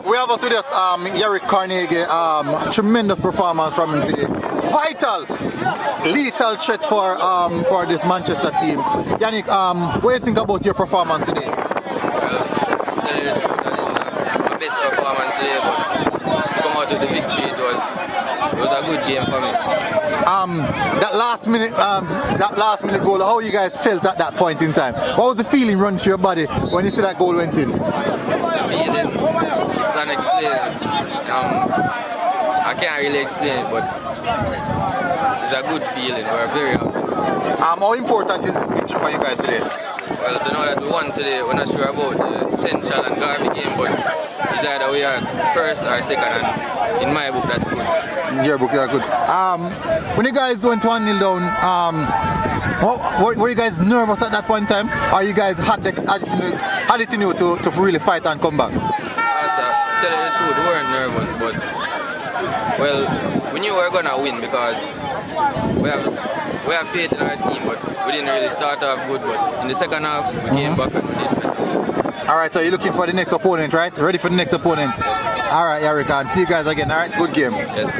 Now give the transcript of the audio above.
We have us with us, Yarek Carnegie. Tremendous performance from him today. Vital, lethal threat for this Manchester team. Yannick, what do you think about your performance today? Tell you the truth, I didn't have my best performance today, but to come out with the victory, it was a good game for me. That last minute goal, how you guys felt at that point in time? What was the feeling run through your body when you see that goal went in? The feeling, it's unexplainable. I can't really explain it, but it's a good feeling. We're very happy. How important is this victory for you guys today? Well, to know that we won today, we're not sure about the Central and Garvey game, but it's either we are first or second, and in my book, that's good. In your book, you're good. When you guys went 1-0 down, were you guys nervous at that point in time? Or you guys had it in you to really fight and come back? Tell you the truth, we weren't nervous, but well, we knew we were gonna win because we have faith in our team, but we didn't really start off good. But in the second half, we came back and we did. All right, so you're looking for the next opponent, right? Ready for the next opponent? Yes. All right, Yarek, and see you guys again. All right, good game. Yes.